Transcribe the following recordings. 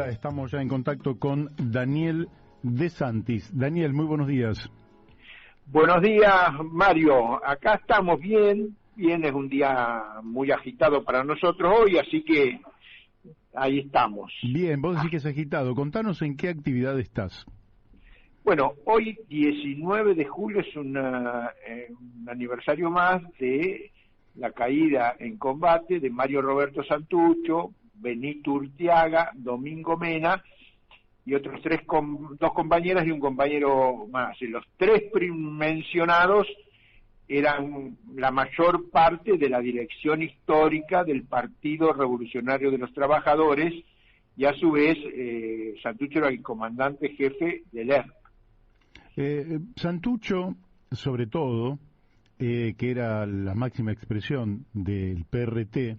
Estamos ya en contacto con Daniel De Santis. Daniel, muy buenos días. Buenos días, Mario. Acá estamos bien. Es un día muy agitado para nosotros hoy, así que ahí estamos. Bien, vos decís que es agitado. Contanos en qué actividad estás. Bueno, hoy 19 de julio es un aniversario más de la caída en combate de Mario Roberto Santucho, Benito Urtiaga, Domingo Mena y otros dos compañeras y un compañero más. Y los tres mencionados eran la mayor parte de la dirección histórica del Partido Revolucionario de los Trabajadores y a su vez Santucho era el comandante jefe del ERP. Santucho, sobre todo, que era la máxima expresión del PRT,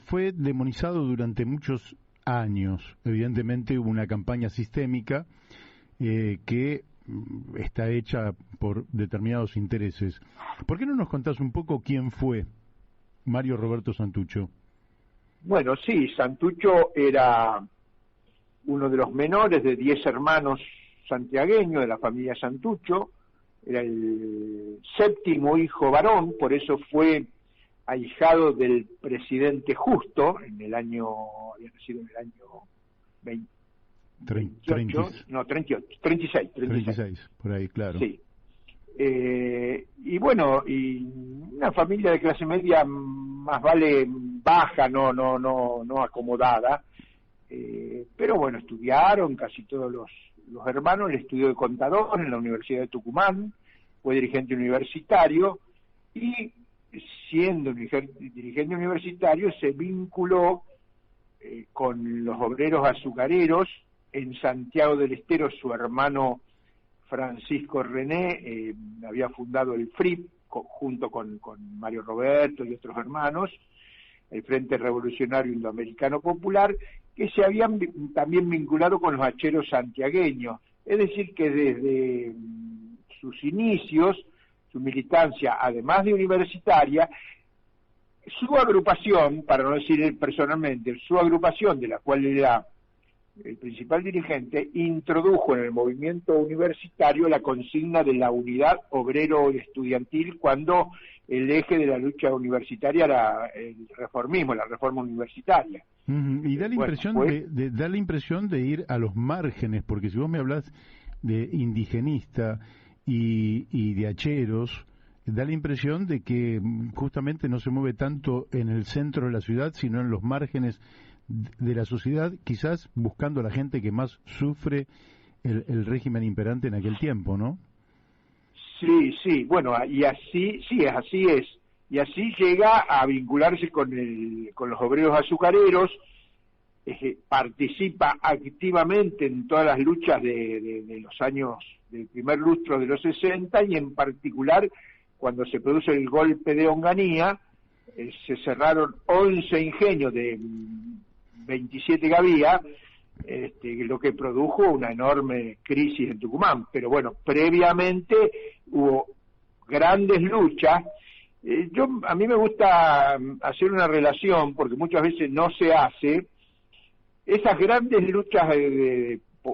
fue demonizado durante muchos años. Evidentemente hubo una campaña sistémica que está hecha por determinados intereses. ¿Por qué no nos contás un poco quién fue Mario Roberto Santucho? Bueno, sí, Santucho era uno de los menores de 10 hermanos santiagueños de la familia Santucho, era el séptimo hijo varón, por eso fue ahijado del presidente Justo en el año, había nacido en el año 36, por ahí, claro. Sí. Y bueno, y una familia de clase media más vale baja, no acomodada, pero bueno, estudiaron casi todos los hermanos. Él estudió de contador en la Universidad de Tucumán, fue dirigente universitario y siendo dirigente universitario se vinculó con los obreros azucareros en Santiago del Estero. Su hermano Francisco René había fundado el FRIP junto con Mario Roberto y otros hermanos, el Frente Revolucionario Indoamericano Popular, que se habían también vinculado con los hacheros santiagueños. Es decir, que desde sus inicios, su militancia, además de universitaria, su agrupación, para no decir él personalmente, su agrupación, de la cual era el principal dirigente, introdujo en el movimiento universitario la consigna de la unidad obrero y estudiantil, cuando el eje de la lucha universitaria era el reformismo, la reforma universitaria. Y da la impresión da la impresión de ir a los márgenes, porque si vos me hablas de indigenista y de hacheros, da la impresión de que justamente no se mueve tanto en el centro de la ciudad, sino en los márgenes de la sociedad, quizás buscando a la gente que más sufre el régimen imperante en aquel tiempo, ¿no? Sí, bueno, y así es. Y así llega a vincularse con los obreros azucareros, participa activamente en todas las luchas de los años, del primer lustro de los 60, y en particular cuando se produce el golpe de Onganía, se cerraron 11 ingenios de 27 que había, lo que produjo una enorme crisis en Tucumán. Pero bueno, previamente hubo grandes luchas. A mí me gusta hacer una relación, porque muchas veces no se hace. Esas grandes luchas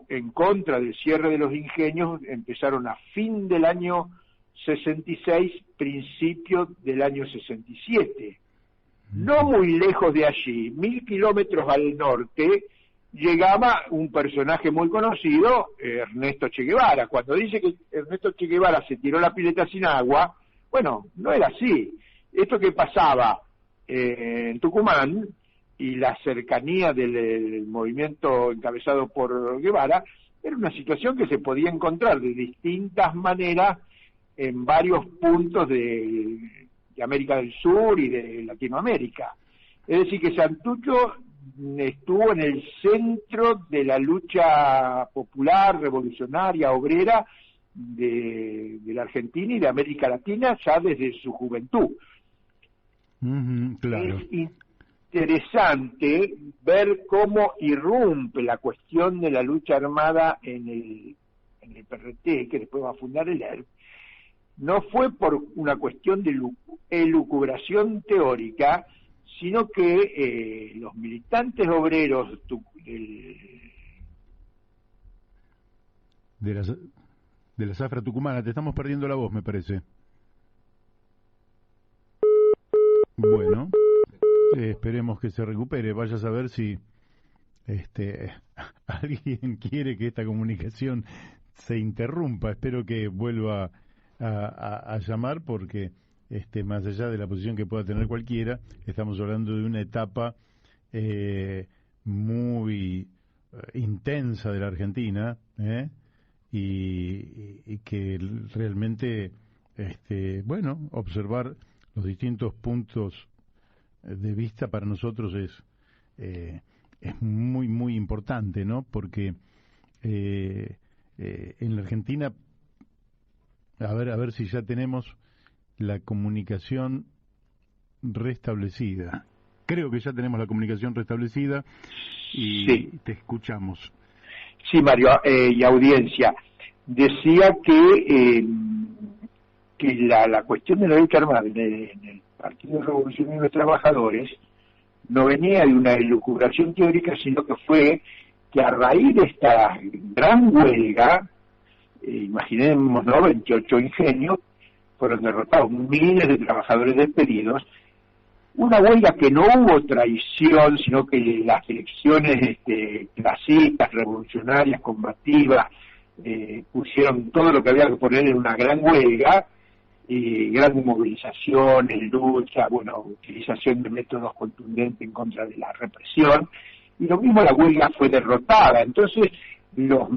en contra del cierre de los ingenios empezaron a fin del año 66, principio del año 67. No muy lejos de allí, 1000 kilómetros al norte, llegaba un personaje muy conocido, Ernesto Che Guevara. Cuando dice que Ernesto Che Guevara se tiró la pileta sin agua, bueno, no era así. Esto que pasaba en Tucumán y la cercanía del movimiento encabezado por Guevara, era una situación que se podía encontrar de distintas maneras en varios puntos de América del Sur y de Latinoamérica. Es decir, que Santucho estuvo en el centro de la lucha popular, revolucionaria, obrera de la Argentina y de América Latina ya desde su juventud. Claro. Es interesante ver cómo irrumpe la cuestión de la lucha armada en el PRT, que después va a fundar el ERP. No fue por una cuestión de elucubración teórica, sino que los militantes obreros de la zafra tucumana, te estamos perdiendo la voz, me parece. Bueno, esperemos que se recupere. Vaya a saber si alguien quiere que esta comunicación se interrumpa. Espero que vuelva a llamar, porque más allá de la posición que pueda tener cualquiera, estamos hablando de una etapa muy intensa de la Argentina, y que realmente observar los distintos puntos de vista para nosotros es muy muy importante, ¿no? Porque en la Argentina, a ver si ya tenemos la comunicación restablecida. Creo que ya tenemos la comunicación restablecida y sí. Te escuchamos. Sí, Mario, y audiencia. Decía que la cuestión de la lucha armada en el Partido Revolucionario de los Trabajadores no venía de una elucubración teórica, sino que fue que a raíz de esta gran huelga, imaginemos, ¿no?, 28 ingenios, fueron derrotados miles de trabajadores despedidos. Una huelga que no hubo traición, sino que las elecciones clasistas, revolucionarias, combativas, pusieron todo lo que había que poner en una gran huelga, grandes movilizaciones, lucha, utilización de métodos contundentes en contra de la represión, y lo mismo la huelga fue derrotada. Entonces, los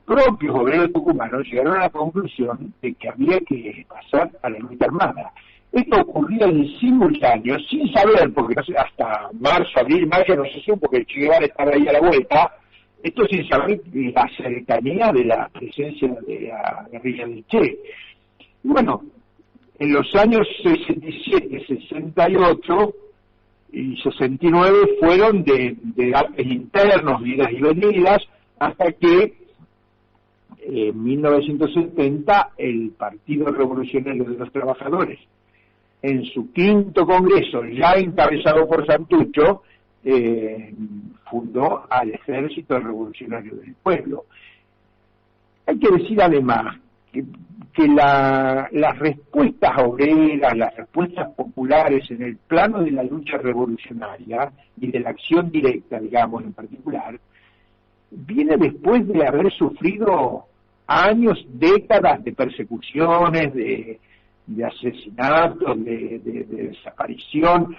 propios obreros tucumanos llegaron a la conclusión de que había que pasar a la lucha armada. Esto ocurría en simultáneo, sin saber, porque no sé, hasta marzo, abril, mayo no se supo que el Che Guevara estaba ahí a la vuelta, esto sin saber la cercanía de la presencia de la guerrilla del Che. Y bueno, en los años 67, 68 y 69 fueron de debates internos, idas y venidas, hasta que en 1970 el Partido Revolucionario de los Trabajadores, en su quinto congreso, ya encabezado por Santucho, fundó al Ejército Revolucionario del Pueblo. Hay que decir además que las respuestas obreras, las respuestas populares en el plano de la lucha revolucionaria y de la acción directa, digamos, en particular, viene después de haber sufrido años, décadas de persecuciones, de asesinatos, de desaparición,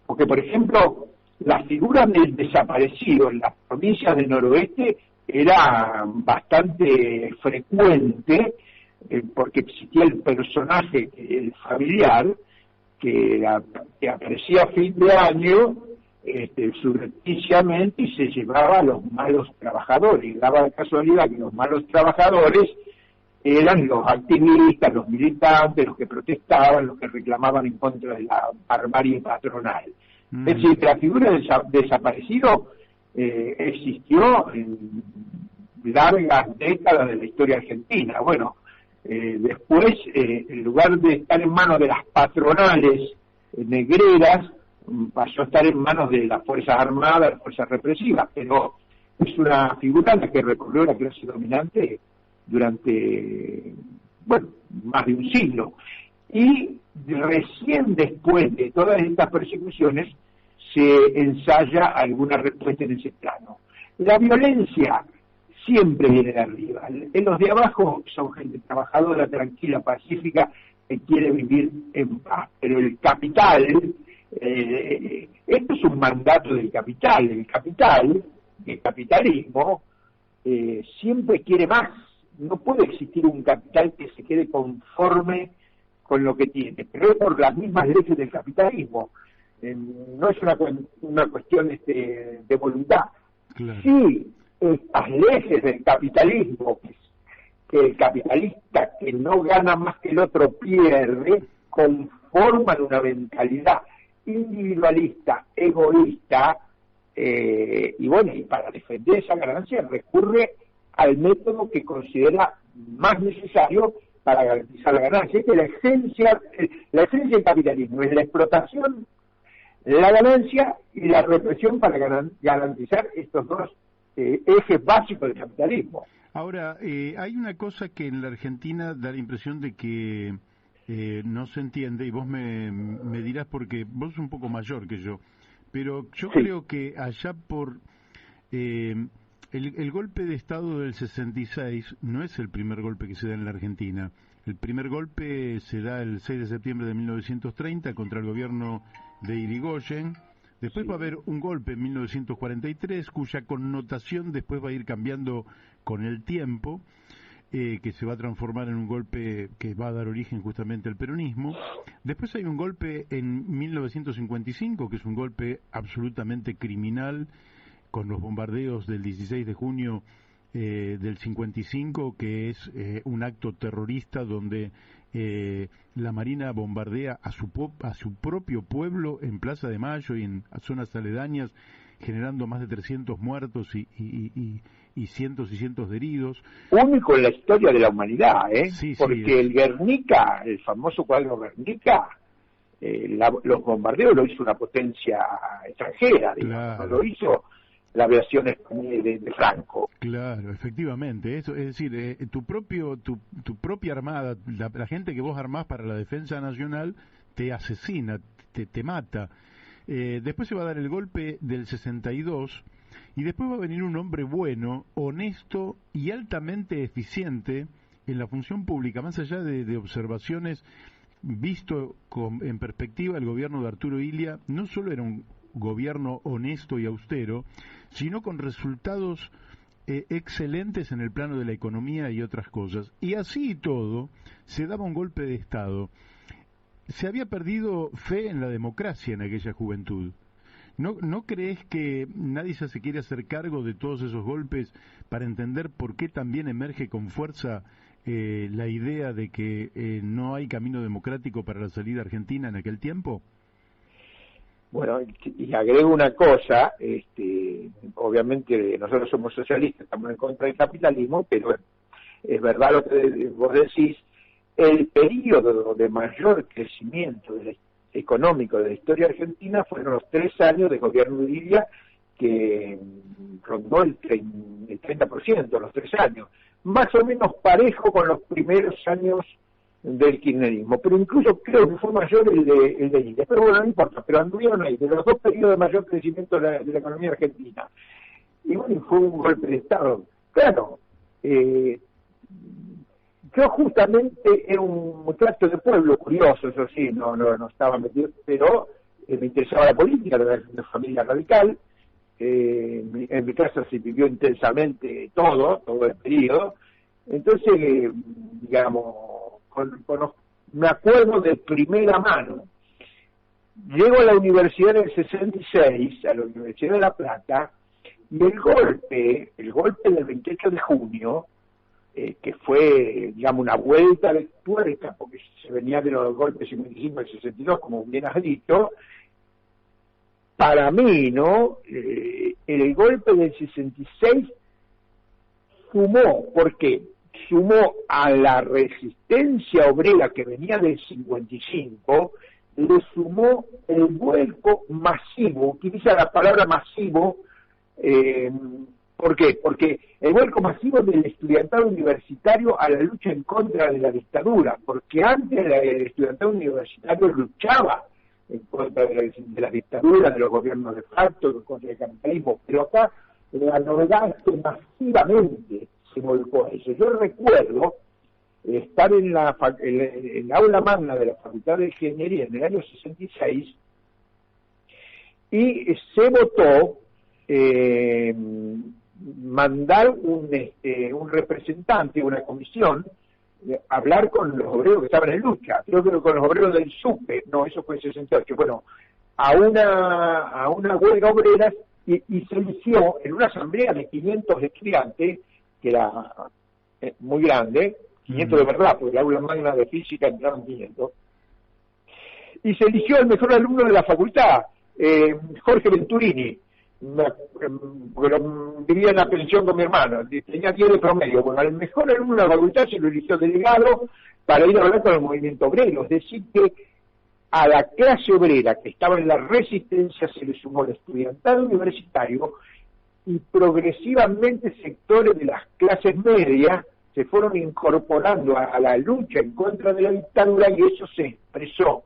porque, por ejemplo, la figura del desaparecido en las provincias del noroeste era bastante frecuente, porque existía el personaje, el familiar, que aparecía a fin de año subrepticiamente y se llevaba a los malos trabajadores. Daba la casualidad que los malos trabajadores eran los activistas, los militantes, los que protestaban, los que reclamaban en contra de la barbarie patronal. Es decir, la figura del desaparecido existió en largas décadas de la historia argentina. Bueno, después, en lugar de estar en manos de las patronales negreras, pasó a estar en manos de las Fuerzas Armadas, las Fuerzas Represivas, pero es una figura la que recorrió la clase dominante durante, más de un siglo. Y recién después de todas estas persecuciones se ensaya alguna respuesta en ese plano. La violencia siempre viene de arriba. Los de abajo son gente trabajadora, tranquila, pacífica, que quiere vivir en paz. Pero el capital, esto es un mandato del capital. El capitalismo, siempre quiere más. No puede existir un capital que se quede conforme con lo que tiene, pero es por las mismas leyes del capitalismo. No es una cuestión de voluntad. Claro. Sí, estas leyes del capitalismo, que el capitalista que no gana más que el otro pierde, conforman una mentalidad individualista, egoísta, y para defender esa ganancia recurre al método que considera más necesario para garantizar la ganancia. Es que la esencia del capitalismo es la explotación la ganancia y la represión para garantizar estos dos ejes básicos del capitalismo. Ahora, hay una cosa que en la Argentina da la impresión de que no se entiende, y vos me dirás porque vos sos un poco mayor que yo, pero yo creo que allá por el golpe de Estado del 66 no es el primer golpe que se da en la Argentina. El primer golpe se da el 6 de septiembre de 1930 contra el gobierno de Irigoyen. Después va a haber un golpe en 1943 cuya connotación después va a ir cambiando con el tiempo, que se va a transformar en un golpe que va a dar origen justamente al peronismo. Después hay un golpe en 1955, que es un golpe absolutamente criminal, con los bombardeos del 16 de junio del 55, que es un acto terrorista donde la Marina bombardea a su propio pueblo en Plaza de Mayo y en zonas aledañas, generando más de 300 muertos y cientos y cientos de heridos. Único en la historia de la humanidad, Sí, porque sí, el Guernica, el famoso cuadro Guernica, los bombardeos lo hizo una potencia extranjera, digamos, claro. no lo hizo la aviación de Franco. Claro, efectivamente, eso es decir, tu propia armada, la gente que vos armás para la defensa nacional te asesina, te mata. Después se va a dar el golpe del 62 y después va a venir un hombre bueno, honesto y altamente eficiente en la función pública, más allá de observaciones. Visto en perspectiva, el gobierno de Arturo Illia no solo era un gobierno honesto y austero, sino con resultados excelentes en el plano de la economía y otras cosas. Y así y todo, se daba un golpe de Estado. Se había perdido fe en la democracia en aquella juventud. ¿No crees que nadie se quiere hacer cargo de todos esos golpes para entender por qué también emerge con fuerza la idea de que no hay camino democrático para la salida argentina en aquel tiempo? Bueno, y agrego una cosa, obviamente nosotros somos socialistas, estamos en contra del capitalismo, pero es verdad lo que vos decís, el periodo de mayor crecimiento económico de la historia argentina fueron los 3 años de gobierno de Illia, que rondó el 30%, los 3 años, más o menos parejo con los primeros años del kirchnerismo, pero incluso creo que fue mayor el de Illia, pero bueno, no importa, pero anduvieron ahí, de los 2 periodos de mayor crecimiento de la economía argentina. Y bueno, fue un golpe de Estado. Claro, yo justamente era un muchacho de pueblo, curioso, eso sí, no estaba metido, pero me interesaba la política, era de familia radical, en mi casa se vivió intensamente todo el periodo, entonces, digamos, me acuerdo de primera mano. Llego a la universidad en el 66, a la Universidad de La Plata, y el golpe del 28 de junio, que fue, digamos, una vuelta de tuerca, porque se venía de los golpes 55 y 62, como bien has dicho, para mí, ¿no? El golpe del 66 sumó, porque sumó a la resistencia obrera que venía del 55, le sumó el vuelco masivo, utiliza la palabra masivo, ¿por qué? Porque el vuelco masivo del estudiantado universitario a la lucha en contra de la dictadura, porque antes el estudiantado universitario luchaba en contra de las dictaduras, de los gobiernos de facto, en contra del capitalismo, pero acá la novedad es que masivamente se volcó eso. Yo recuerdo estar en la aula magna de la Facultad de Ingeniería en el año 66 y se votó mandar un representante, una comisión, hablar con los obreros que estaban en lucha, creo que con los obreros del SUPE, no, eso fue en 68, bueno, a una huelga obrera y se eligió en una asamblea de 500 estudiantes, que era muy grande, 500 de verdad, porque la aula magna de física entraron 500, y se eligió el mejor alumno de la facultad, Jorge Venturini, porque vivía en la pensión con mi hermano, tenía 10 de promedio. Bueno, al mejor alumno de la facultad se lo eligió delegado para ir a hablar con el movimiento obrero, es decir que a la clase obrera que estaba en la resistencia se le sumó el estudiantado universitario, y progresivamente sectores de las clases medias se fueron incorporando a la lucha en contra de la dictadura, y eso se expresó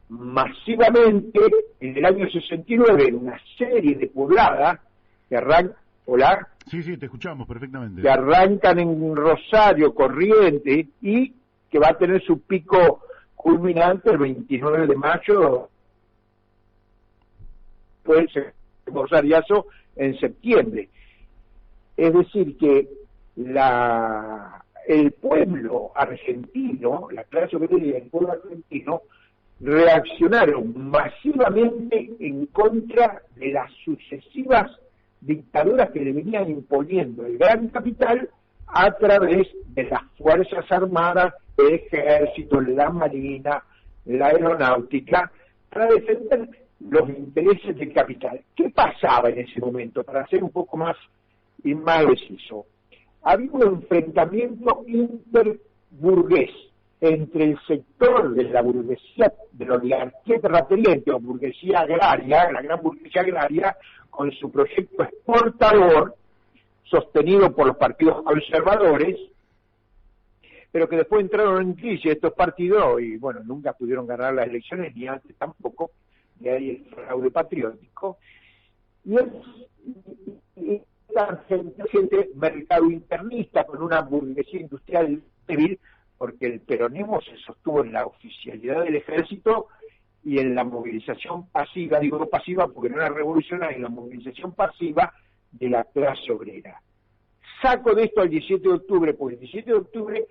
masivamente en el año 69 en una serie de pobladas que arrancan, ¿hola? Sí, te escuchamos perfectamente. Que arrancan en Rosario, Corrientes, y que va a tener su pico culminante el 29 de mayo, puede ser Rosariazo en septiembre. Es decir, que el pueblo argentino, la clase obrera y el pueblo argentino, reaccionaron masivamente en contra de las sucesivas dictaduras que le venían imponiendo el gran capital a través de las Fuerzas Armadas, el Ejército, la Marina, la Aeronáutica, para defender los intereses del capital. ¿Qué pasaba en ese momento? Para ser un poco más preciso, había un enfrentamiento interburgués entre el sector de la burguesía, de la oligarquía terrateniente o burguesía agraria, la gran burguesía agraria, con su proyecto exportador, sostenido por los partidos conservadores, pero que después entraron en crisis estos partidos y, bueno, nunca pudieron ganar las elecciones, ni antes tampoco, de ahí el fraude patriótico. Y la gente mercado internista con una burguesía industrial débil, porque el peronismo se sostuvo en la oficialidad del ejército y en la movilización pasiva, digo no pasiva porque no era revolucionaria, en la movilización pasiva de la clase obrera. Saco de esto al 17 de octubre, porque el 17 de octubre,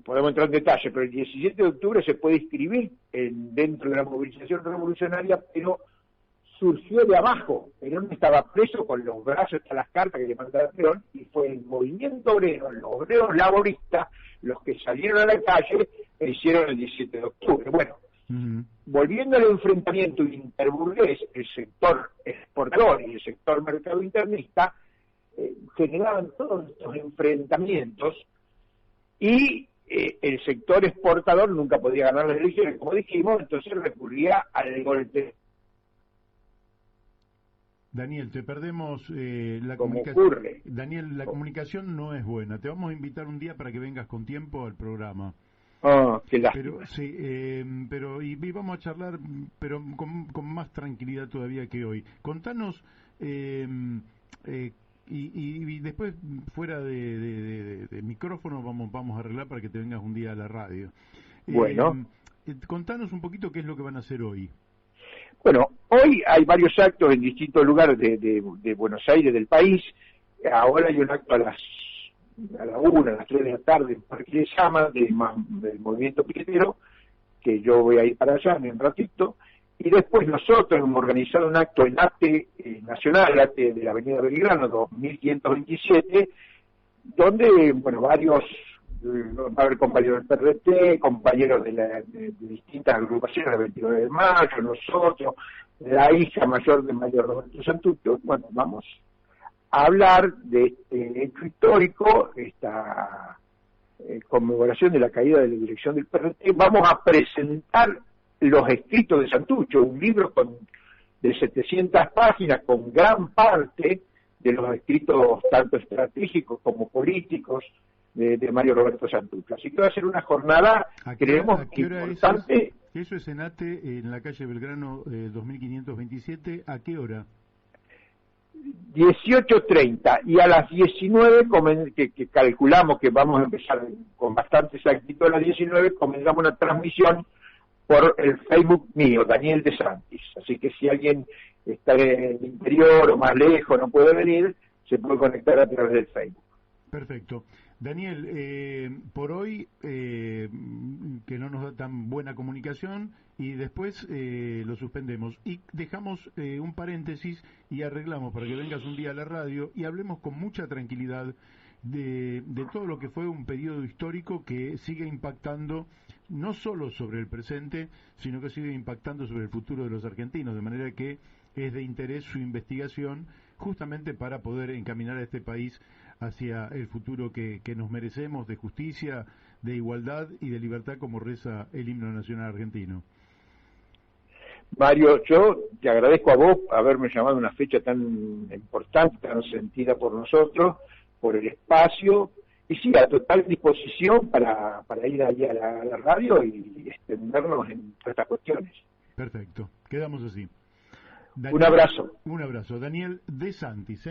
podemos entrar en detalle, pero el 17 de octubre se puede inscribir dentro de la movilización revolucionaria, pero surgió de abajo. Perón estaba preso con los brazos hasta las cartas que le mandaba Perón, y fue el movimiento obrero, los obreros laboristas, los que salieron a la calle e hicieron el 17 de octubre. Bueno, volviendo al enfrentamiento interburgués, el sector exportador y el sector mercado internista generaban todos estos enfrentamientos, y el sector exportador nunca podía ganar las elecciones, como dijimos, entonces recurría al golpe. Daniel, te perdemos la comunicación. Daniel, la comunicación no es buena. Te vamos a invitar un día para que vengas con tiempo al programa. Qué lástima. Pero sí, y vamos a charlar, pero con más tranquilidad todavía que hoy. Contanos, y después fuera de micrófono vamos a arreglar para que te vengas un día a la radio. Bueno. Contanos un poquito qué es lo que van a hacer hoy. Bueno, hoy hay varios actos en distintos lugares de Buenos Aires, del país. Ahora hay un acto a la 1, a las 3 de la tarde en Parque de Llama, del movimiento piquetero, que yo voy a ir para allá en un ratito. Y después nosotros hemos organizado un acto en ATE Nacional, ATE de la Avenida Belgrano, 2527, donde, bueno, varios, va a haber compañeros del PRT, compañeros de distintas agrupaciones, el 29 de mayo, nosotros, la hija mayor de Mario Roberto Santuccio. Bueno, vamos a hablar de este hecho histórico, esta conmemoración de la caída de la dirección del PRT. Vamos a presentar los escritos de Santuccio, un libro de 700 páginas con gran parte de los escritos tanto estratégicos como políticos de Mario Roberto Santuccio. Así que va a ser una jornada, creemos, importante. Eso es en ATE, en la calle Belgrano 2527, ¿a qué hora? 18:30, y a las 19, que calculamos que vamos a empezar con bastante exactitud, a las 19 comenzamos una transmisión por el Facebook mío, Daniel De Santis. Así que si alguien está en el interior o más lejos, no puede venir, se puede conectar a través del Facebook. Perfecto. Daniel, por hoy, que no nos da tan buena comunicación, y después lo suspendemos. Y dejamos un paréntesis y arreglamos para que vengas un día a la radio y hablemos con mucha tranquilidad de todo lo que fue un periodo histórico que sigue impactando no solo sobre el presente, sino que sigue impactando sobre el futuro de los argentinos, de manera que es de interés su investigación justamente para poder encaminar a este país hacia el futuro que nos merecemos, de justicia, de igualdad y de libertad, como reza el himno nacional argentino. Mario, yo te agradezco a vos haberme llamado a una fecha tan importante, tan sentida por nosotros, por el espacio, y sí, a total disposición para ir ahí a la radio y extendernos en todas estas cuestiones. Perfecto, quedamos así. Daniel, un abrazo. Un abrazo. Daniel De Santis,